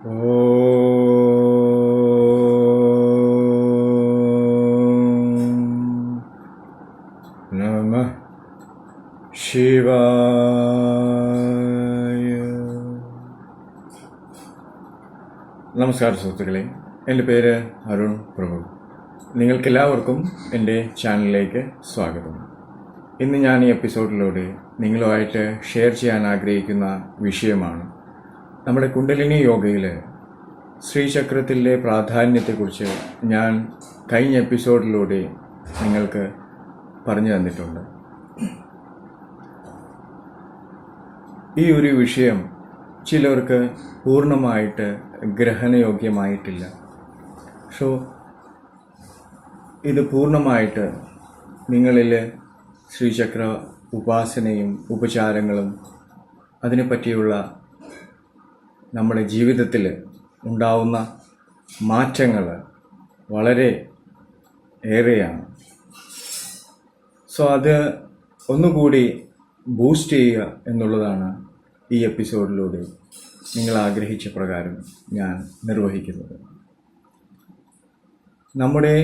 നമഃ ശിവായ. നമസ്കാരം സുഹൃത്തുക്കളെ, എൻ്റെ പേര് അരുൺ പ്രഭു. നിങ്ങൾക്കെല്ലാവർക്കും എൻ്റെ ചാനലിലേക്ക് സ്വാഗതം. ഇന്ന് ഞാൻ ഈ എപ്പിസോഡിലൂടെ നിങ്ങളുമായിട്ട് ഷെയർ ചെയ്യാൻ ആഗ്രഹിക്കുന്ന വിഷയമാണ് നമ്മുടെ കുണ്ടലിനി യോഗയിൽ ശ്രീചക്രത്തിലെ പ്രാധാന്യത്തെക്കുറിച്ച് ഞാൻ കഴിഞ്ഞ എപ്പിസോഡിലൂടെ നിങ്ങൾക്ക് പറഞ്ഞു തന്നിട്ടുണ്ട്. ഈ ഒരു വിഷയം ചിലർക്ക് പൂർണ്ണമായിട്ട് ഗ്രഹണയോഗ്യമായിട്ടില്ല. സോ ഇത് പൂർണ്ണമായിട്ട് നിങ്ങളിൽ ശ്രീചക്ര ഉപാസനയും ഉപചാരങ്ങളും അതിനെപ്പറ്റിയുള്ള നമ്മുടെ ജീവിതത്തിൽ ഉണ്ടാവുന്ന മാറ്റങ്ങൾ വളരെ ഏറെയാണ്. സോ അത് ഒന്നുകൂടി ബൂസ്റ്റ് ചെയ്യുക എന്നുള്ളതാണ് ഈ എപ്പിസോഡിലൂടെ നിങ്ങൾ ആഗ്രഹിച്ച പ്രകാരം ഞാൻ നിർവഹിക്കുന്നത്. നമ്മുടെ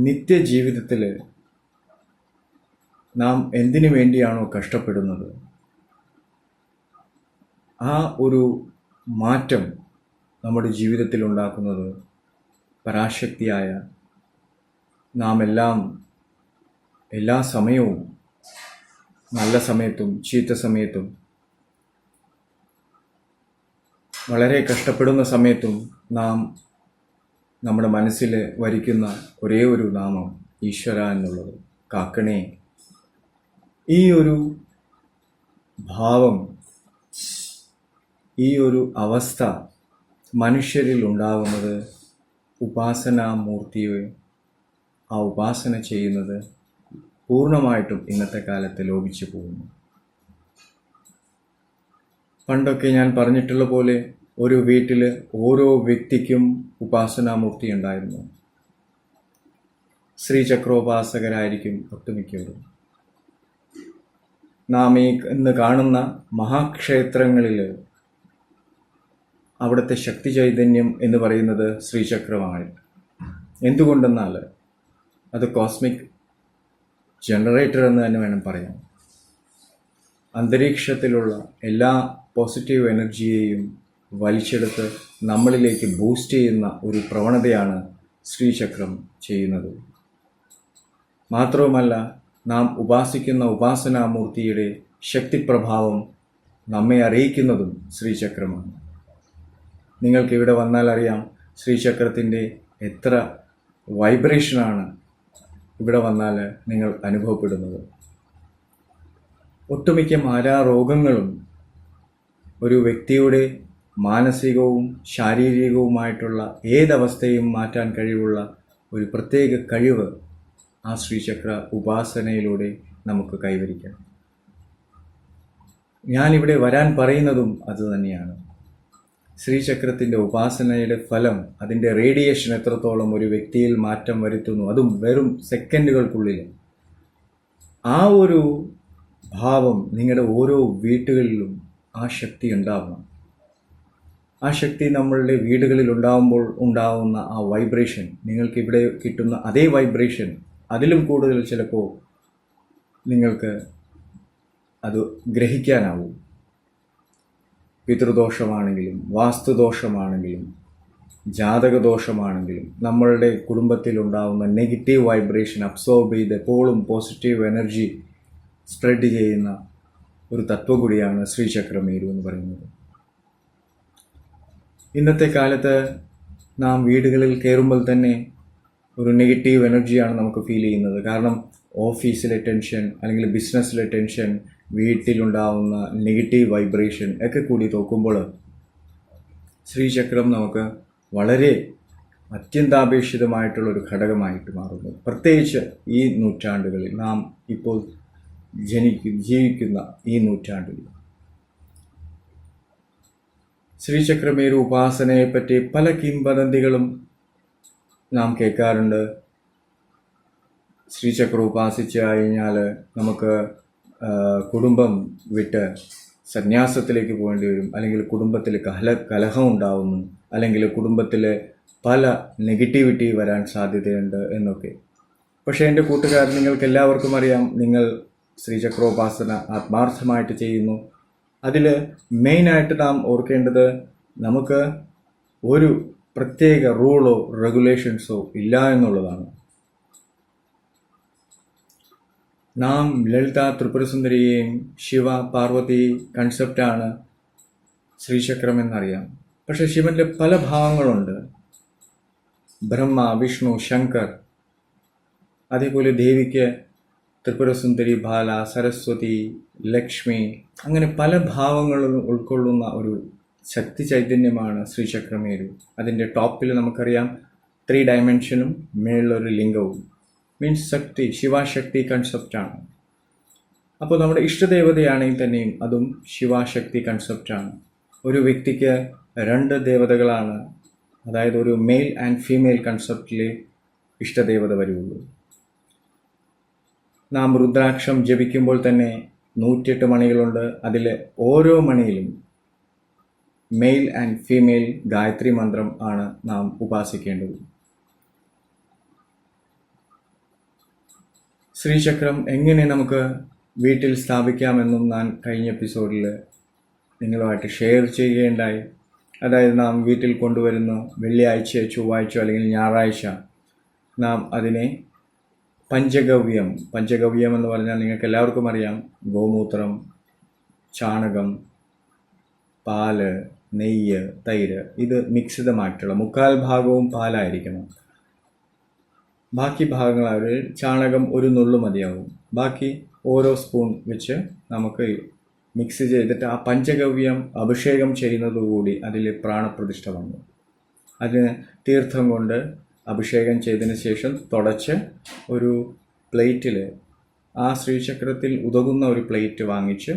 നിത്യജീവിതത്തിൽ നാം എന്തിനു വേണ്ടിയാണോ കഷ്ടപ്പെടുന്നത്, ആ ഒരു മാറ്റം നമ്മുടെ ജീവിതത്തിൽ ഉണ്ടാക്കുന്നത് പരാശക്തിയായ നാം എല്ലാ സമയവും, നല്ല സമയത്തും ചീത്ത സമയത്തും, വളരെ കഷ്ടപ്പെടുന്ന സമയത്തും നാം നമ്മുടെ മനസ്സിൽ വരിക്കുന്ന ഒരേ ഒരു നാമം ഈശ്വര എന്നുള്ളത്, കാക്കണേ. ഈ ഒരു ഭാവം, ഈ ഒരു അവസ്ഥ മനുഷ്യരിൽ ഉണ്ടാകുന്നത് ഉപാസനാമൂർത്തിയെ ആ ഉപാസന ചെയ്യുന്നത് പൂർണ്ണമായിട്ടും ഇന്നത്തെ കാലത്ത് ലോപിച്ചു പോകുന്നു. പണ്ടൊക്കെ ഞാൻ പറഞ്ഞിട്ടുള്ള പോലെ ഒരു വീട്ടിൽ ഓരോ വ്യക്തിക്കും ഉപാസനാമൂർത്തി ഉണ്ടായിരുന്നു. ശ്രീചക്രോപാസകരായിരിക്കും ഒട്ടുമിക്കവരും. നാം ഇന്ന് കാണുന്ന മഹാക്ഷേത്രങ്ങളിൽ അവിടുത്തെ ശക്തി ചൈതന്യം എന്ന് പറയുന്നത് ശ്രീചക്രമാണ്. എന്തുകൊണ്ടെന്നാൽ അത് കോസ്മിക് ജനറേറ്റർ എന്ന് തന്നെ വേണം പറയാം. അന്തരീക്ഷത്തിലുള്ള എല്ലാ പോസിറ്റീവ് എനർജിയെയും വലിച്ചെടുത്ത് നമ്മളിലേക്ക് ബൂസ്റ്റ് ചെയ്യുന്ന ഒരു പ്രവണതയാണ് ശ്രീചക്രം ചെയ്യുന്നത്. മാത്രവുമല്ല, നാം ഉപാസിക്കുന്ന ഉപാസനാമൂർത്തിയുടെ ശക്തിപ്രഭാവം നമ്മെ അറിയിക്കുന്നതും ശ്രീചക്രമാണ്. നിങ്ങൾക്കിവിടെ വന്നാൽ അറിയാം ശ്രീചക്രത്തിൻ്റെ എത്ര വൈബ്രേഷനാണ് ഇവിടെ വന്നാൽ നിങ്ങൾ അനുഭവപ്പെടുന്നത്. ഒട്ടുമിക്ക മാരാരോഗങ്ങളും ഒരു വ്യക്തിയുടെ മാനസികവും ശാരീരികവുമായിട്ടുള്ള ഏതവസ്ഥയും മാറ്റാൻ കഴിവുള്ള ഒരു പ്രത്യേക കഴിവ് ആ ശ്രീചക്ര ഉപാസനയിലൂടെ നമുക്ക് കൈവരിക്കാം. ഞാനിവിടെ വരാൻ പറയുന്നതും അതുതന്നെയാണ്. ശ്രീചക്രത്തിൻ്റെ ഉപാസനയുടെ ഫലം, അതിൻ്റെ റേഡിയേഷൻ എത്രത്തോളം ഒരു വ്യക്തിയിൽ മാറ്റം വരുത്തുന്നു, അതും വെറും സെക്കൻഡുകൾക്കുള്ളിൽ. ആ ഒരു ഭാവം നിങ്ങളുടെ ഓരോ വീടുകളിലും ആ ശക്തി ഉണ്ടാവണം. ആ ശക്തി നമ്മളുടെ വീടുകളിൽ ഉണ്ടാകുമ്പോൾ ഉണ്ടാവുന്ന ആ വൈബ്രേഷൻ, നിങ്ങൾക്കിവിടെ കിട്ടുന്ന അതേ വൈബ്രേഷൻ, അതിലും കൂടുതൽ ചിലപ്പോൾ നിങ്ങൾക്ക് അത് ഗ്രഹിക്കാനാവും. പിതൃദോഷമാണെങ്കിലും വാസ്തുദോഷമാണെങ്കിലും ജാതകദോഷമാണെങ്കിലും നമ്മളുടെ കുടുംബത്തിലുണ്ടാകുന്ന നെഗറ്റീവ് വൈബ്രേഷൻ അബ്സോർബ് ചെയ്ത് എപ്പോഴും പോസിറ്റീവ് എനർജി സ്പ്രെഡ് ചെയ്യുന്ന ഒരു തത്വം കൂടിയാണ് ശ്രീചക്രമേരു എന്ന് പറയുന്നത്. ഇന്നത്തെ കാലത്ത് നാം വീടുകളിൽ കയറുമ്പോൾ തന്നെ ഒരു നെഗറ്റീവ് എനർജിയാണ് നമുക്ക് ഫീൽ ചെയ്യുന്നത്. കാരണം ഓഫീസിലെ ടെൻഷൻ, അല്ലെങ്കിൽ ബിസിനസ്സിലെ ടെൻഷൻ, വീട്ടിലുണ്ടാവുന്ന നെഗറ്റീവ് വൈബ്രേഷൻ ഒക്കെ കൂടി നോക്കുമ്പോൾ ശ്രീചക്രം നമുക്ക് വളരെ അത്യന്താപേക്ഷിതമായിട്ടുള്ളൊരു ഘടകമായിട്ട് മാറുന്നു. പ്രത്യേകിച്ച് ഈ നൂറ്റാണ്ടുകളിൽ, നാം ഇപ്പോൾ ജീവിക്കുന്ന ഈ നൂറ്റാണ്ടിൽ ശ്രീചക്രമേരു ഉപാസനയെപ്പറ്റി പല കിംവദന്തികളും നാം കേൾക്കാറുണ്ട്. ശ്രീചക്രം ഉപാസിച്ച് കഴിഞ്ഞാൽ നമുക്ക് കുടുംബം വിട്ട് സന്യാസത്തിലേക്ക് പോകേണ്ടി വരും, അല്ലെങ്കിൽ കുടുംബത്തിൽ കലഹം ഉണ്ടാവുന്നു, അല്ലെങ്കിൽ കുടുംബത്തിൽ പല നെഗറ്റിവിറ്റി വരാൻ സാധ്യതയുണ്ട് എന്നൊക്കെ. പക്ഷേ എൻ്റെ കൂട്ടുകാർ, നിങ്ങൾക്ക് എല്ലാവർക്കും അറിയാം, നിങ്ങൾ ശ്രീചക്രോപാസന ആത്മാർത്ഥമായിട്ട് ചെയ്യുന്നു. അതിൽ മെയിനായിട്ട് നാം ഓർക്കേണ്ടത്, നമുക്ക് ഒരു പ്രത്യേക റൂളോ റെഗുലേഷൻസോ ഇല്ല എന്നുള്ളതാണ്. നാം ലളിത ത്രിപുരസുന്ദരിയെയും ശിവ പാർവതി കൺസെപ്റ്റാണ് ശ്രീചക്രം എന്നറിയാം. പക്ഷെ ശിവന്റെ പല ഭാവങ്ങളുണ്ട്. ബ്രഹ്മ, വിഷ്ണു, ശങ്കർ, അതേപോലെ ദേവിക്ക് ത്രിപുരസുന്ദരി, ബാല, സരസ്വതി, ലക്ഷ്മി, അങ്ങനെ പല ഭാവങ്ങളും ഉൾക്കൊള്ളുന്ന ഒരു ശക്തി ചൈതന്യമാണ് ശ്രീചക്രമേരു. അതിൻ്റെ ടോപ്പിൽ നമുക്കറിയാം 3 ഡയമെൻഷനും മേളിലൊരു ലിംഗവും. മീൻസ് ശക്തി, ശിവശക്തി കൺസെപ്റ്റാണ്. അപ്പോൾ നമ്മുടെ ഇഷ്ടദേവതയാണെങ്കിൽ തന്നെയും അതും ശിവശക്തി കൺസെപ്റ്റാണ്. ഒരു വ്യക്തിക്ക് 2 ദേവതകളാണ്, അതായത് ഒരു മെയിൽ ആൻഡ് ഫീമെയിൽ കൺസെപ്റ്റിൽ ഇഷ്ടദേവത വരുള്ളൂ. നാം രുദ്രാക്ഷം ജപിക്കുമ്പോൾ തന്നെ 108 മണികളുണ്ട്. അതിൽ ഓരോ മണിയിലും മെയിൽ ആൻഡ് ഫീമെയിൽ ഗായത്രി മന്ത്രം ആണ് നാം ഉപാസിക്കേണ്ടത്. ശ്രീചക്രം എങ്ങനെ നമുക്ക് വീട്ടിൽ സ്ഥാപിക്കാമെന്നും ഞാൻ കഴിഞ്ഞ എപ്പിസോഡിൽ നിങ്ങളുമായിട്ട് ഷെയർ ചെയ്യുകയുണ്ടായി. അതായത് നാം വീട്ടിൽ കൊണ്ടുവരുന്നു, വെള്ളിയാഴ്ച, ചൊവ്വാഴ്ച അല്ലെങ്കിൽ ഞായറാഴ്ച നാം അതിനെ പഞ്ചഗവ്യം എന്ന് പറഞ്ഞാൽ നിങ്ങൾക്ക് എല്ലാവർക്കും അറിയാം, ഗോമൂത്രം, ചാണകം, പാല്, നെയ്യ്, തൈര്, ഇത് മിക്സിതമായിട്ടുള്ള 3/4 ഭാഗവും പാലായിരിക്കണം. ബാക്കി ഭാഗങ്ങൾ അവർ ചാണകം ഒരു നുള്ളു മതിയാവും. ബാക്കി ഓരോ സ്പൂൺ വെച്ച് നമുക്ക് മിക്സ് ചെയ്തിട്ട് ആ പഞ്ചഗവ്യം അഭിഷേകം ചെയ്യുന്നതുകൂടി അതിൽ പ്രാണപ്രതിഷ്ഠ വന്നു. അതിന് തീർത്ഥം കൊണ്ട് അഭിഷേകം ചെയ്തതിന് ശേഷം തുടച്ച് ഒരു പ്ലേറ്റിൽ, ആ ശ്രീചക്രത്തിൽ ഉതകുന്ന ഒരു പ്ലേറ്റ് വാങ്ങിച്ച്,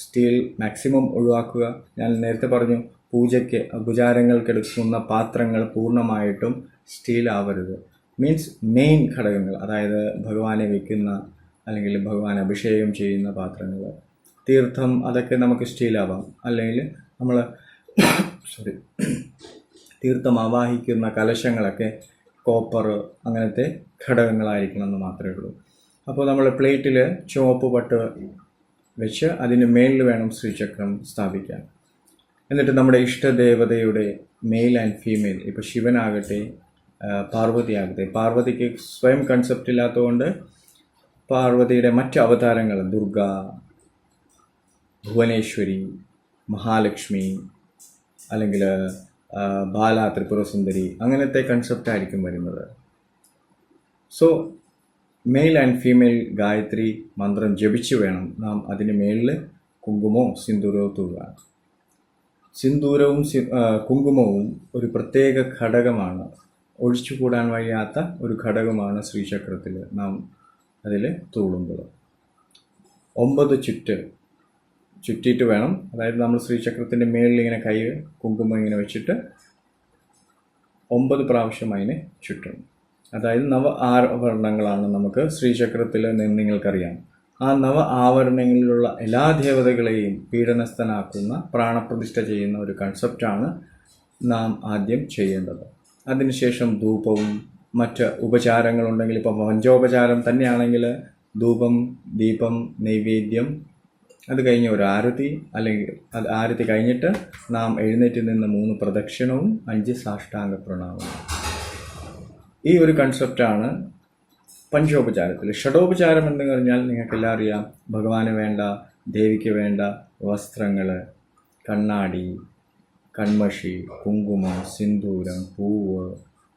സ്റ്റീൽ മാക്സിമം ഒഴിവാക്കുക. ഞാൻ നേരത്തെ പറഞ്ഞു, പൂജയ്ക്ക് ഉപചാരങ്ങൾക്കെടുക്കുന്ന പാത്രങ്ങൾ പൂർണ്ണമായിട്ടും സ്റ്റീൽ ആവരുത്. മീൻസ് മെയിൻ ഘടകങ്ങൾ, അതായത് ഭഗവാനെ വയ്ക്കുന്ന അല്ലെങ്കിൽ ഭഗവാൻ അഭിഷേകം ചെയ്യുന്ന പാത്രങ്ങൾ, തീർത്ഥം, അതൊക്കെ നമുക്ക് സ്റ്റീലാവാം. അല്ലെങ്കിൽ നമ്മൾ തീർത്ഥം ആവാഹിക്കുന്ന കലശങ്ങളൊക്കെ കോപ്പർ, അങ്ങനത്തെ ഘടകങ്ങളായിരിക്കണം എന്ന് മാത്രമേ ഉള്ളൂ. അപ്പോൾ നമ്മൾ പ്ലേറ്റിൽ ചുവപ്പ് പട്ട് വെച്ച് അതിന് മേലിൽ വേണം ശ്രീചക്രം സ്ഥാപിക്കാൻ. എന്നിട്ട് നമ്മുടെ ഇഷ്ടദേവതയുടെ മെയിൽ ആൻഡ് ഫീമെയിൽ, ഇപ്പോൾ ശിവനാകട്ടെ പാർവതി ആകട്ടെ, പാർവതിക്ക് സ്വയം കൺസെപ്റ്റ് ഇല്ലാത്തതുകൊണ്ട് പാർവതിയുടെ മറ്റ് അവതാരങ്ങൾ ദുർഗ, ഭുവനേശ്വരി, മഹാലക്ഷ്മി, അല്ലെങ്കിൽ ബാല, ത്രിപുരസുന്ദരി, അങ്ങനത്തെ കൺസെപ്റ്റായിരിക്കും വരുന്നത്. So male and female Gayatri മന്ത്രം ജപിച്ച് വേണം നാം അതിന് മേളിൽ കുങ്കുമവും സിന്ദൂരവും തൂകാൻ. സിന്ദൂരവും കുങ്കുമവും ഒരു പ്രത്യേക ഘടകമാണ്, ഒഴിച്ചുകൂടാൻ വയ്യാത്ത ഒരു ഘടകമാണ് ശ്രീചക്രത്തിൽ നാം അതിൽ തൂളുമ്പോൾ. 9 ചുറ്റിയിട്ട് വേണം, അതായത് നമ്മൾ ശ്രീചക്രത്തിൻ്റെ മേളിൽ ഇങ്ങനെ കൈ കുങ്കുമം ഇങ്ങനെ വെച്ചിട്ട് 9 പ്രാവശ്യം അതിനെ ചുറ്റണം. അതായത് ആവരണങ്ങളാണ് നമുക്ക് ശ്രീചക്രത്തിൽ നിങ്ങൾക്കറിയാം. ആ ആവരണങ്ങളിലുള്ള എല്ലാ ദേവതകളെയും പീഡനസ്ഥനാക്കുന്ന, പ്രാണപ്രതിഷ്ഠ ചെയ്യുന്ന ഒരു കൺസെപ്റ്റാണ് നാം ആദ്യം ചെയ്യേണ്ടത്. അതിനുശേഷം ധൂപവും മറ്റ് ഉപചാരങ്ങളുണ്ടെങ്കിൽ, ഇപ്പോൾ പഞ്ചോപചാരം തന്നെയാണെങ്കിൽ ധൂപം, ദീപം, നൈവേദ്യം, അത് കഴിഞ്ഞ് ഒരു ആരതി, അല്ലെങ്കിൽ അത് ആരതി കഴിഞ്ഞിട്ട് നാം എഴുന്നേറ്റ് നിന്ന് 3 പ്രദക്ഷിണവും 5 സാഷ്ടാംഗ പ്രണാമവും. ഈ ഒരു കൺസെപ്റ്റാണ് പഞ്ചോപചാരത്തിൽ. ഷഡോപചാരം എന്ന് പറഞ്ഞാൽ നിങ്ങൾക്കെല്ലാം അറിയാം, ഭഗവാന് വേണ്ട, ദേവിക്ക് വേണ്ട വസ്ത്രങ്ങൾ, കണ്ണാടി, കൺമഷി, കുങ്കുമം, സിന്ദൂരം, പൂവ്,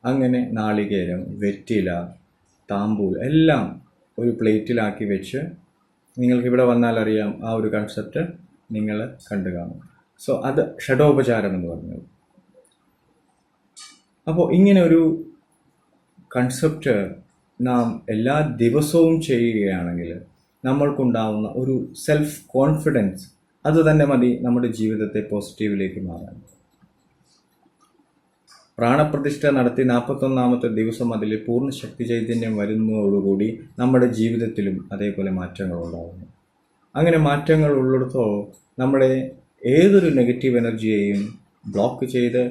അങ്ങനെ നാളികേരം, വെറ്റില, താമ്പൂൽ എല്ലാം ഒരു പ്ലേറ്റിലാക്കി വെച്ച്, നിങ്ങൾക്കിവിടെ വന്നാൽ അറിയാം ആ ഒരു കൺസെപ്റ്റ് നിങ്ങൾ കണ്ടു കാണും. സോ അത് ഷഡോപചാരം എന്ന് പറഞ്ഞത്. അപ്പോൾ ഇങ്ങനെ ഒരു കൺസെപ്റ്റ് നാം എല്ലാ ദിവസവും ചെയ്യുകയാണെങ്കിൽ നമ്മൾക്കുണ്ടാവുന്ന ഒരു സെൽഫ് കോൺഫിഡൻസ്, അത് തന്നെ മതി നമ്മുടെ ജീവിതത്തെ പോസിറ്റീവിലേക്ക് മാറാൻ. പ്രാണപ്രതിഷ്ഠ നടത്തി 41ാമത്തെ ദിവസം അതിൽ പൂർണ്ണ ശക്തി ചൈതന്യം വരുന്നതോടുകൂടി നമ്മുടെ ജീവിതത്തിലും അതേപോലെ മാറ്റങ്ങൾ ഉണ്ടാകുന്നു. അങ്ങനെ മാറ്റങ്ങൾ ഉള്ളിടത്തോളം നമ്മുടെ ഏതൊരു നെഗറ്റീവ് എനർജിയെയും ബ്ലോക്ക് ചെയ്ത്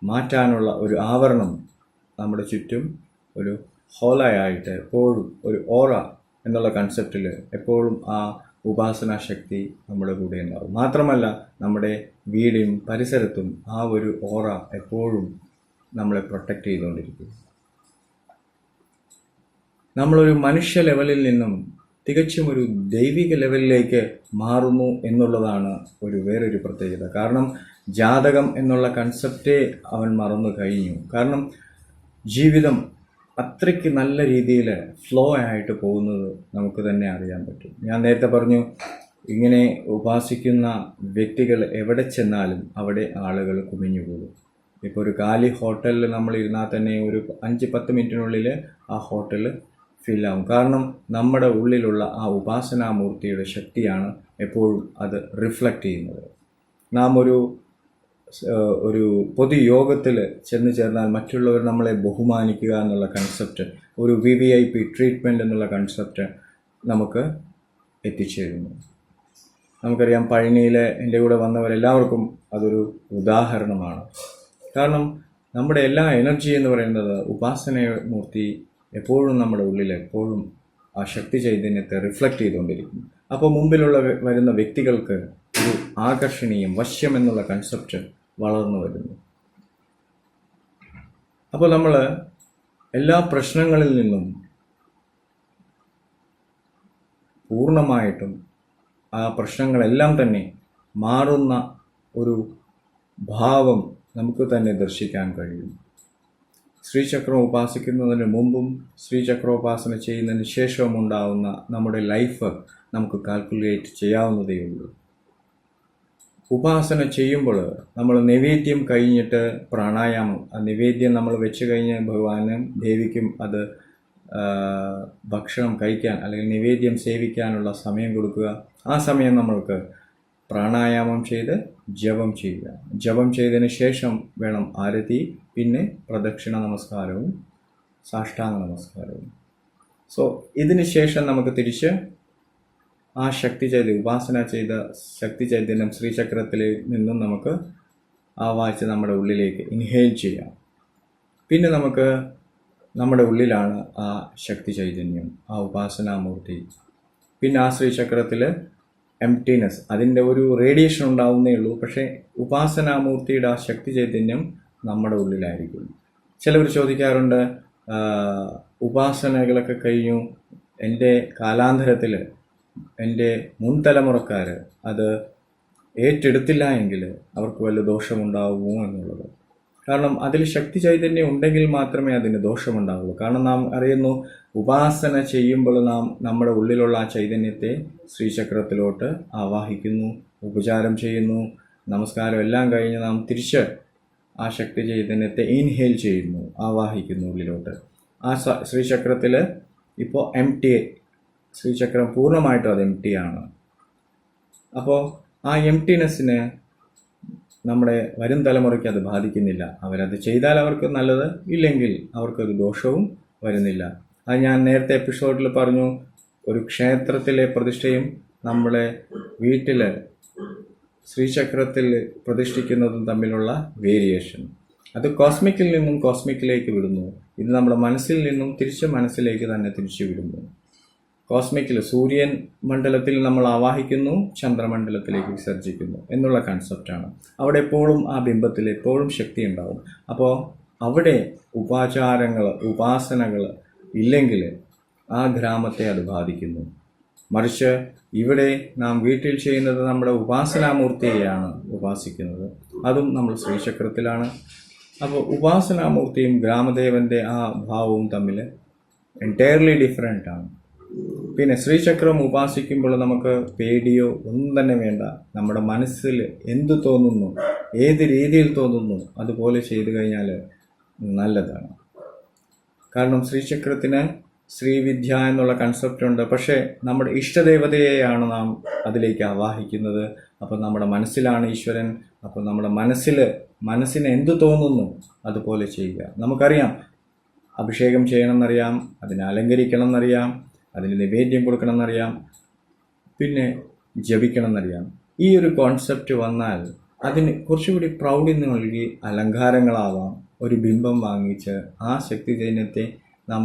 മാറ്റാനുള്ള ഒരു ആവരണം നമ്മുടെ ചുറ്റും ഒരു ഹോളയായിട്ട് എപ്പോഴും ഒരു ഓറ എന്നുള്ള കൺസെപ്റ്റിൽ എപ്പോഴും ആ ഉപാസനാ ശക്തി നമ്മുടെ കൂടെ ഉണ്ടാവും. മാത്രമല്ല നമ്മുടെ വീടും പരിസരത്തും ആ ഒരു ഓറ എപ്പോഴും നമ്മളെ പ്രൊട്ടക്റ്റ് ചെയ്തുകൊണ്ടിരിക്കും. നമ്മളൊരു മനുഷ്യ ലെവലിൽ നിന്നും തികച്ചും ഒരു ദൈവിക ലെവലിലേക്ക് മാറുന്നു എന്നുള്ളതാണ് വേറൊരു പ്രത്യേകത. കാരണം ജാതകം എന്നുള്ള കൺസെപ്റ്റേ അവൻ മറന്നു കഴിഞ്ഞു. കാരണം ജീവിതം അത്രയ്ക്ക് നല്ല രീതിയിൽ ഫ്ലോ ആയിട്ട് പോകുന്നത് നമുക്ക് തന്നെ അറിയാൻ പറ്റും. ഞാൻ നേരത്തെ പറഞ്ഞു, ഇങ്ങനെ ഉപാസിക്കുന്ന വ്യക്തികൾ എവിടെ ചെന്നാലും അവിടെ ആളുകൾ കുമിഞ്ഞുകൂടും. ഇപ്പോൾ ഒരു കാലി ഹോട്ടലിൽ നമ്മൾ ഇരുന്നാൽ തന്നെ ഒരു 5-10 മിനിറ്റിനുള്ളിൽ ആ ഹോട്ടൽ ഫില്ലാവും. കാരണം നമ്മുടെ ഉള്ളിലുള്ള ആ ഉപാസനാമൂർത്തിയുടെ ശക്തിയാണ് എപ്പോഴും അത് റിഫ്ലക്റ്റ് ചെയ്യുന്നത്. നാം ഒരു പൊതുയോഗത്തിൽ ചെന്ന് ചേർന്നാൽ മറ്റുള്ളവർ നമ്മളെ ബഹുമാനിക്കുക എന്നുള്ള കൺസെപ്റ്റ്, ഒരു VVIP ട്രീറ്റ്മെൻറ്റ് എന്നുള്ള കൺസെപ്റ്റ് നമുക്ക് എത്തിച്ചേരുന്നു. നമുക്കറിയാം, പഴനിയിലെ എൻ്റെ കൂടെ വന്നവരെല്ലാവർക്കും അതൊരു ഉദാഹരണമാണ്. കാരണം നമ്മുടെ എല്ലാ എനർജി എന്ന് പറയുന്നത് ഉപാസനമൂർത്തി എപ്പോഴും നമ്മുടെ ഉള്ളിൽ എപ്പോഴും ആ ശക്തി ചൈതന്യത്തെ റിഫ്ലക്റ്റ് ചെയ്തുകൊണ്ടിരിക്കും. അപ്പോൾ മുമ്പിലുള്ള വരുന്ന വ്യക്തികൾക്ക് ഒരു ആകർഷണീയം, വശ്യം എന്നുള്ള കൺസെപ്റ്റ് വളർന്നു വരുന്നു. അപ്പോൾ നമ്മൾ എല്ലാ പ്രശ്നങ്ങളിൽ നിന്നും പൂർണ്ണമായിട്ടും ആ പ്രശ്നങ്ങളെല്ലാം തന്നെ മാറുന്ന ഒരു ഭാവം നമുക്ക് തന്നെ ദർശിക്കാൻ കഴിയും. ശ്രീചക്രം ഉപാസിക്കുന്നതിന് മുമ്പും ശ്രീചക്രോപാസന ചെയ്യുന്നതിന് ശേഷവും ഉണ്ടാവുന്ന നമ്മുടെ ലൈഫ് നമുക്ക് കാൽക്കുലേറ്റ് ചെയ്യാവുന്നതേ ഉള്ളൂ. ഉപാസന ചെയ്യുമ്പോൾ നമ്മൾ നിവേദ്യം കഴിഞ്ഞിട്ട് പ്രാണായാമം, ആ നിവേദ്യം നമ്മൾ വെച്ച് കഴിഞ്ഞ് ഭഗവാനും ദേവിക്കും അത് ഭക്ഷണം കഴിക്കാൻ അല്ലെങ്കിൽ നിവേദ്യം സേവിക്കാനുള്ള സമയം കൊടുക്കുക. ആ സമയം നമ്മൾക്ക് പ്രാണായാമം ചെയ്ത് ജപം ചെയ്യുക. ജപം ചെയ്തതിന് ശേഷം വേണം ആരതി, പിന്നെ പ്രദക്ഷിണ നമസ്കാരവും സാഷ്ടാംഗ നമസ്കാരവും. സോ ഇതിന് ശേഷം നമുക്ക് തിരിച്ച് ആ ശക്തി ചൈതന്യം, ഉപാസന ചെയ്ത ശക്തി ചൈതന്യം ശ്രീചക്രത്തിൽ നിന്നും നമുക്ക് ആവാഹിച്ച് നമ്മുടെ ഉള്ളിലേക്ക് ഇൻഹേൽ ചെയ്യാം. പിന്നെ നമുക്ക് നമ്മുടെ ഉള്ളിലാണ് ആ ശക്തി ചൈതന്യം, ആ ഉപാസനാമൂർത്തി. പിന്നെ ആ ശ്രീചക്രത്തിൽ എംപ്റ്റിനെസ്, അതിൻ്റെ ഒരു റേഡിയേഷൻ ഉണ്ടാവുന്നേ ഉള്ളൂ. പക്ഷേ ഉപാസനാമൂർത്തിയുടെ ആ ശക്തി ചൈതന്യം നമ്മുടെ ഉള്ളിലായിരിക്കും. ചിലവർ ചോദിക്കാറുണ്ട്, ഉപാസനകളൊക്കെ കഴിഞ്ഞു, എൻ്റെ കാലാന്തരത്തിൽ എൻ്റെ മുൻതലമുറക്കാർ അത് ഏറ്റെടുത്തില്ല എങ്കിൽ അവർക്ക് വല്ല ദോഷമുണ്ടാവുമോ എന്നുള്ളത്. കാരണം അതിൽ ശക്തി ചൈതന്യം ഉണ്ടെങ്കിൽ മാത്രമേ അതിന് ദോഷമുണ്ടാവുള്ളൂ. കാരണം നാം അറിയുന്നു, ഉപാസന ചെയ്യുമ്പോൾ നാം നമ്മുടെ ഉള്ളിലുള്ള ആ ചൈതന്യത്തെ ശ്രീചക്രത്തിലോട്ട് ആവാഹിക്കുന്നു, ഉപചാരം ചെയ്യുന്നു, നമസ്കാരം എല്ലാം കഴിഞ്ഞ് നാം തിരിച്ച് ആ ശക്തി ചൈതന്യത്തെ ഇൻഹേൽ ചെയ്യുന്നു, ആവാഹിക്കുന്നു ഉള്ളിലോട്ട്. ആ ശ്രീചക്രത്തിൽ ഇപ്പോൾ എംപ്റ്റി, ശ്രീചക്രം പൂർണ്ണമായിട്ടും അത് എംപ്റ്റിയാണ്. അപ്പോൾ ആ എംപ്റ്റിനെസ്സിന് നമ്മുടെ വരും തലമുറയ്ക്ക് അത് ബാധിക്കുന്നില്ല. അവരത് ചെയ്താൽ അവർക്ക് നല്ലത്, ഇല്ലെങ്കിൽ അവർക്കൊരു ദോഷവും വരുന്നില്ല. അത് ഞാൻ നേരത്തെ എപ്പിസോഡിൽ പറഞ്ഞു, ഒരു ക്ഷേത്രത്തിലെ പ്രതിഷ്ഠയും നമ്മളെ വീട്ടിൽ ശ്രീചക്രത്തിൽ പ്രതിഷ്ഠിക്കുന്നതും തമ്മിലുള്ള വേരിയേഷൻ, അത് കോസ്മിക്കിൽ നിന്നും കോസ്മിക്കിലേക്ക് വിടുന്നു. ഇത് നമ്മുടെ മനസ്സിൽ നിന്നും തിരിച്ച് മനസ്സിലേക്ക് തന്നെ തിരിച്ചു വിടുന്നു. കോസ്മിക്കിൽ സൂര്യൻ മണ്ഡലത്തിൽ നമ്മൾ ആവാഹിക്കുന്നു, ചന്ദ്രമണ്ഡലത്തിലേക്ക് വിസർജിക്കുന്നു എന്നുള്ള കൺസെപ്റ്റാണ്. അവിടെ എപ്പോഴും ആ ബിംബത്തിൽ എപ്പോഴും ശക്തി ഉണ്ടാവും. അപ്പോൾ അവിടെ ഉപാചാരങ്ങൾ, ഉപാസനകൾ ഇല്ലെങ്കിൽ ആ ഗ്രാമത്തെ അത് ബാധിക്കുന്നു. മറിച്ച് ഇവിടെ നാം വീട്ടിൽ ചെയ്യുന്നത് നമ്മുടെ ഉപാസനാമൂർത്തിയെയാണ് ഉപാസിക്കുന്നത്, അതും നമ്മൾ ശ്രീചക്രത്തിലാണ്. അപ്പോൾ ഉപാസനാമൂർത്തിയും ഗ്രാമദേവൻ്റെ ആ ഭാവവും തമ്മിൽ എൻറ്റയർലി ഡിഫറെൻ്റ് ആണ്. പിന്നെ ശ്രീചക്രം ഉപാസിക്കുമ്പോൾ നമുക്ക് പേടിയോ ഒന്നും തന്നെ വേണ്ട. നമ്മുടെ മനസ്സിൽ എന്തു തോന്നുന്നു, ഏത് രീതിയിൽ തോന്നുന്നു, അതുപോലെ ചെയ്തു കഴിഞ്ഞാൽ നല്ലതാണ്. കാരണം ശ്രീചക്രത്തിന് ശ്രീവിദ്യ എന്നുള്ള കൺസെപ്റ്റ് ഉണ്ട്. പക്ഷേ നമ്മുടെ ഇഷ്ടദേവതയെയാണ് നാം അതിലേക്ക് ആവാഹിക്കുന്നത്. അപ്പോൾ നമ്മുടെ മനസ്സിലാണ് ഈശ്വരൻ. അപ്പോൾ നമ്മുടെ മനസ്സിന് എന്തു തോന്നുന്നു അതുപോലെ ചെയ്യുക. നമുക്കറിയാം, അഭിഷേകം ചെയ്യണമെന്നറിയാം, അതിനെ അലങ്കരിക്കണം എന്നറിയാം, അതിന് നിവേദ്യം കൊടുക്കണം എന്നറിയാം, പിന്നെ ജപിക്കണം എന്നറിയാം. ഈ ഒരു കോൺസെപ്റ്റ് വന്നാൽ അതിന് കുറച്ചുകൂടി പ്രൗഢിന്ന് നൽകി അലങ്കാരങ്ങളാവാം, ഒരു ബിംബം വാങ്ങിച്ച് ആ ശക്തി ചൈതന്യത്തെ നാം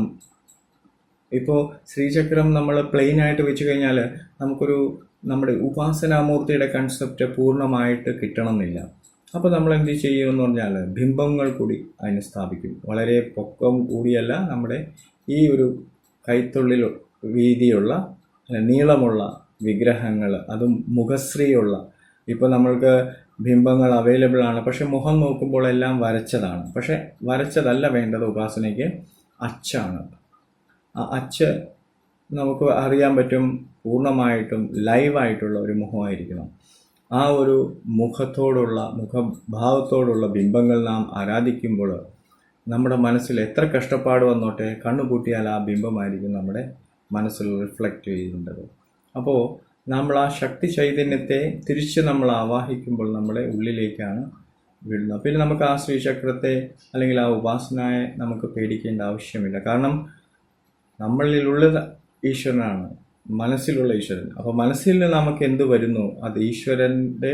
ഇപ്പോൾ ശ്രീചക്രം നമ്മൾ പ്ലെയിൻ ആയിട്ട് വെച്ച് കഴിഞ്ഞാൽ നമുക്കൊരു നമ്മുടെ ഉപാസനാമൂർത്തിയുടെ കൺസെപ്റ്റ് പൂർണ്ണമായിട്ട് കിട്ടണമെന്നില്ല. അപ്പോൾ നമ്മൾ എന്ത് ചെയ്യുമെന്ന് പറഞ്ഞാൽ ബിംബങ്ങൾ കൂടി അതിന് സ്ഥാപിക്കും. വളരെ പൊക്കം കൂടിയല്ല, നമ്മുടെ ഈ ഒരു കൈത്തൊള്ളിൽ വീതിയുള്ള നീളമുള്ള വിഗ്രഹങ്ങൾ, അതും മുഖശ്രീയുള്ള. ഇപ്പോൾ നമ്മൾക്ക് ബിംബങ്ങൾ അവൈലബിൾ ആണ്, പക്ഷെ മുഖം നോക്കുമ്പോൾ എല്ലാം വരച്ചതാണ്. പക്ഷെ വരച്ചതല്ല വേണ്ടത്, ഉപാസനയ്ക്ക് അച്ചാണ്. ആ അച്ച് നമുക്ക് അറിയാൻ പറ്റും പൂർണ്ണമായിട്ടും ലൈവായിട്ടുള്ള ഒരു മുഖമായിരിക്കണം. ആ ഒരു മുഖഭാവത്തോടുള്ള ബിംബങ്ങൾ നാം ആരാധിക്കുമ്പോൾ നമ്മുടെ മനസ്സിൽ എത്ര കഷ്ടപ്പാട് വന്നോട്ടെ, കണ്ണുപൂട്ടിയാൽ ആ ബിംബമായിരിക്കും നമ്മുടെ മനസ്സിൽ റിഫ്ലക്റ്റ് ചെയ്യുന്നത്. അപ്പോൾ നമ്മൾ ആ ശക്തി ചൈതന്യത്തെ തിരിച്ച് നമ്മൾ ആവാഹിക്കുമ്പോൾ നമ്മുടെ ഉള്ളിലേക്കാണ് വിടുന്നത്. പിന്നെ നമുക്ക് ആ ശ്രീചക്രത്തെ അല്ലെങ്കിൽ ആ ഉപാസനയെ നമുക്ക് പേടിക്കേണ്ട ആവശ്യമില്ല. കാരണം നമ്മളിലുള്ളത് ഈശ്വരനാണ്, മനസ്സിലുള്ള ഈശ്വരൻ. അപ്പോൾ മനസ്സിൽ നിന്ന് നമുക്ക് എന്ത് വരുന്നു അത് ഈശ്വരൻ്റെ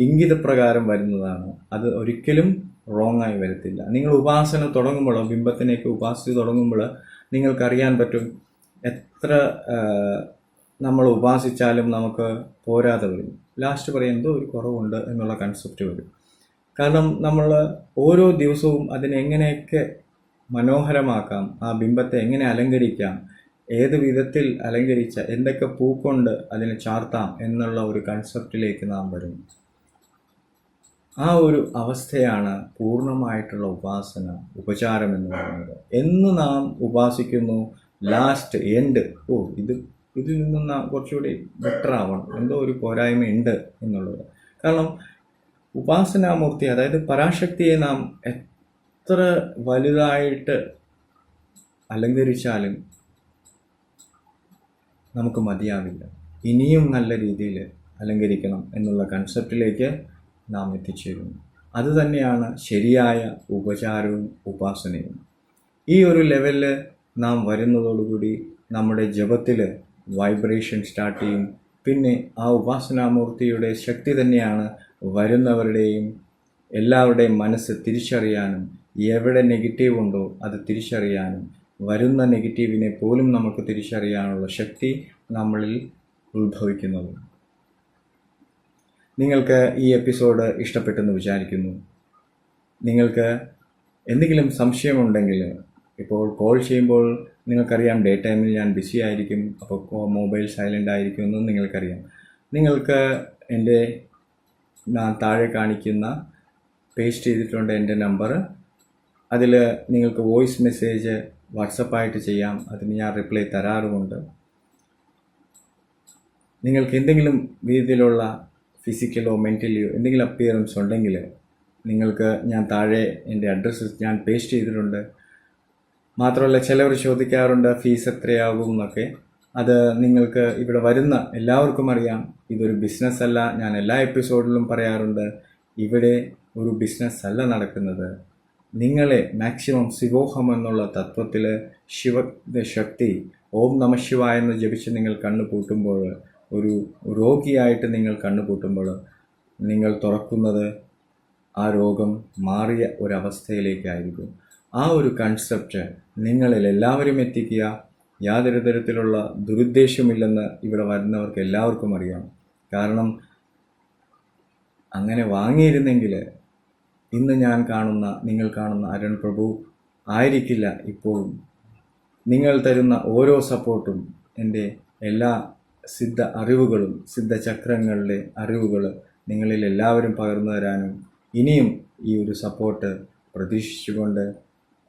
ഇംഗിതപ്രകാരം വരുന്നതാണ്. അത് ഒരിക്കലും റോങ് ആയി വരത്തില്ല. നിങ്ങൾ ഉപാസന തുടങ്ങുമ്പോൾ, ബിംബത്തിനേക്ക് ഉപാസിച്ച് തുടങ്ങുമ്പോൾ നിങ്ങൾക്കറിയാൻ പറ്റും എത്ര നമ്മൾ ഉപാസിച്ചാലും നമുക്ക് പോരാതെ വരും. ലാസ്റ്റ് പറയുന്നത് ഒരു കുറവുണ്ട് എന്നുള്ള കൺസെപ്റ്റ് വരും. കാരണം നമ്മൾ ഓരോ ദിവസവും അതിനെങ്ങനെയൊക്കെ മനോഹരമാക്കാം, ആ ബിംബത്തെ എങ്ങനെ അലങ്കരിക്കാം, ഏത് വിധത്തിൽ അലങ്കരിച്ച എന്തൊക്കെ പൂക്കൊണ്ട് അതിനെ ചാർത്താം എന്നുള്ള ഒരു കൺസെപ്റ്റിലേക്ക് നാം വരും. ആ ഒരു അവസ്ഥയാണ് പൂർണ്ണമായിട്ടുള്ള ഉപാസന, ഉപചാരം എന്ന് പറയുന്നത്. എന്ന് നാം ഉപാസിക്കുന്നു, ലാസ്റ്റ് എൻഡ് ഇതിൽ നിന്നും നാം കുറച്ചുകൂടി ബെറ്റർ ആവണം, എന്തോ ഒരു പോരായ്മ ഉണ്ട് എന്നുള്ളത്. കാരണം ഉപാസനാമൂർത്തി, അതായത് പരാശക്തിയെ നാം എത്ര വലുതായിട്ട് അലങ്കരിച്ചാലും നമുക്ക് മതിയാവില്ല. ഇനിയും നല്ല രീതിയിൽ അലങ്കരിക്കണം എന്നുള്ള കൺസെപ്റ്റിലേക്ക് നാം എത്തിച്ചേരുന്നു. അതുതന്നെയാണ് ശരിയായ ഉപചാരവും ഉപാസനയും. ഈ ഒരു ലെവലിൽ നാം വരുന്നതോടുകൂടി നമ്മുടെ ജപത്തിൽ വൈബ്രേഷൻ സ്റ്റാർട്ട് ചെയ്യും. പിന്നെ ആ ഉപാസനാമൂർത്തിയുടെ ശക്തി തന്നെയാണ് വരുന്നവരുടെയും എല്ലാവരുടെയും മനസ്സ് തിരിച്ചറിയാനും, എവിടെ നെഗറ്റീവ് ഉണ്ടോ അത് തിരിച്ചറിയാനും, വരുന്ന നെഗറ്റീവിനെ പോലും നമുക്ക് തിരിച്ചറിയാനുള്ള ശക്തി നമ്മളിൽ ഉത്ഭവിക്കുന്നത്. നിങ്ങൾക്ക് ഈ എപ്പിസോഡ് ഇഷ്ടപ്പെട്ടെന്ന് വിചാരിക്കുന്നു. നിങ്ങൾക്ക് എന്തെങ്കിലും സംശയമുണ്ടെങ്കിൽ ഇപ്പോൾ കോൾ ചെയ്യുമ്പോൾ നിങ്ങൾക്കറിയാം ഡേ ടൈമിൽ ഞാൻ ബിസി ആയിരിക്കും, അപ്പോൾ മൊബൈൽ സൈലൻ്റ് ആയിരിക്കും എന്നും നിങ്ങൾക്കറിയാം. നിങ്ങൾക്ക് എൻ്റെ ഞാൻ താഴെ കാണിക്കുന്ന പേസ്റ്റ് ചെയ്തിട്ടുണ്ട് എൻ്റെ നമ്പർ. അതിൽ നിങ്ങൾക്ക് വോയിസ് മെസ്സേജ് വാട്സപ്പായിട്ട് ചെയ്യാം, അതിന് ഞാൻ റിപ്ലൈ തരാറുമുണ്ട്. നിങ്ങൾക്ക് എന്തെങ്കിലും രീതിയിലുള്ള ഫിസിക്കലോ മെൻ്റലിയോ എന്തെങ്കിലും അപ്പിയറൻസ് ഉണ്ടെങ്കിൽ നിങ്ങൾക്ക് ഞാൻ താഴെ എൻ്റെ അഡ്രസ്സ് ഞാൻ പേസ്റ്റ് ചെയ്തിട്ടുണ്ട്. മാത്രമല്ല ചിലവർ ചോദിക്കാറുണ്ട് ഫീസ് എത്രയാകും എന്നൊക്കെ. അത് നിങ്ങൾക്ക് ഇവിടെ വരുന്ന എല്ലാവർക്കും അറിയാം, ഇതൊരു ബിസിനസ് അല്ല. ഞാൻ എല്ലാ എപ്പിസോഡിലും പറയാറുണ്ട്, ഇവിടെ ഒരു ബിസിനസ് അല്ല നടക്കുന്നത്. നിങ്ങളെ മാക്സിമം ശിവോഹം എന്നുള്ള തത്വത്തിൽ ശക്തി ഓം നമ ശിവായ എന്ന് ജപിച്ച് നിങ്ങൾ കണ്ണുപൂട്ടുമ്പോൾ, ഒരു രോഗിയായിട്ട് നിങ്ങൾ കണ്ണുപൂട്ടുമ്പോൾ നിങ്ങൾ തുറക്കുന്നത് ആ രോഗം മാറിയ ഒരവസ്ഥയിലേക്കായിരിക്കും. ആ ഒരു കൺസെപ്റ്റ് നിങ്ങളിൽ എല്ലാവരും എത്തിക്കുക. യാതൊരു തരത്തിലുള്ള ദുരുദ്ദേശമില്ലെന്ന് ഇവിടെ വരുന്നവർക്ക് എല്ലാവർക്കും അറിയാം. കാരണം അങ്ങനെ വാങ്ങിയിരുന്നെങ്കിൽ ഇന്ന് നിങ്ങൾ കാണുന്ന അരുൺ പ്രഭു ആയിരിക്കില്ല ഇപ്പോഴും. നിങ്ങൾ തരുന്ന ഓരോ സപ്പോർട്ടും, എൻ്റെ എല്ലാ സിദ്ധ അറിവുകളും, സിദ്ധചക്രങ്ങളുടെ അറിവുകൾ നിങ്ങളിൽ എല്ലാവരും പകർന്നു തരാനും ഇനിയും ഈ ഒരു സപ്പോർട്ട് പ്രതീക്ഷിച്ചുകൊണ്ട്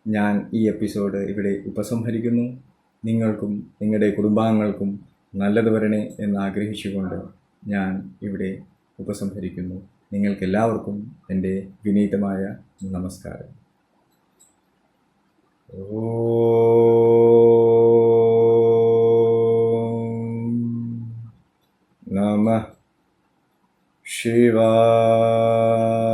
ഞാൻ ഈ എപ്പിസോഡ് ഇവിടെ ഉപസംഹരിക്കുന്നു. നിങ്ങൾക്കും നിങ്ങളുടെ കുടുംബാംഗങ്ങൾക്കും നല്ലത് വരണേ എന്നാഗ്രഹിച്ചുകൊണ്ട് ഞാൻ ഇവിടെ ഉപസംഹരിക്കുന്നു. നിങ്ങൾക്കെല്ലാവർക്കും എൻ്റെ വിനീതമായ നമസ്കാരം. ഓം നമഃ ശിവായ.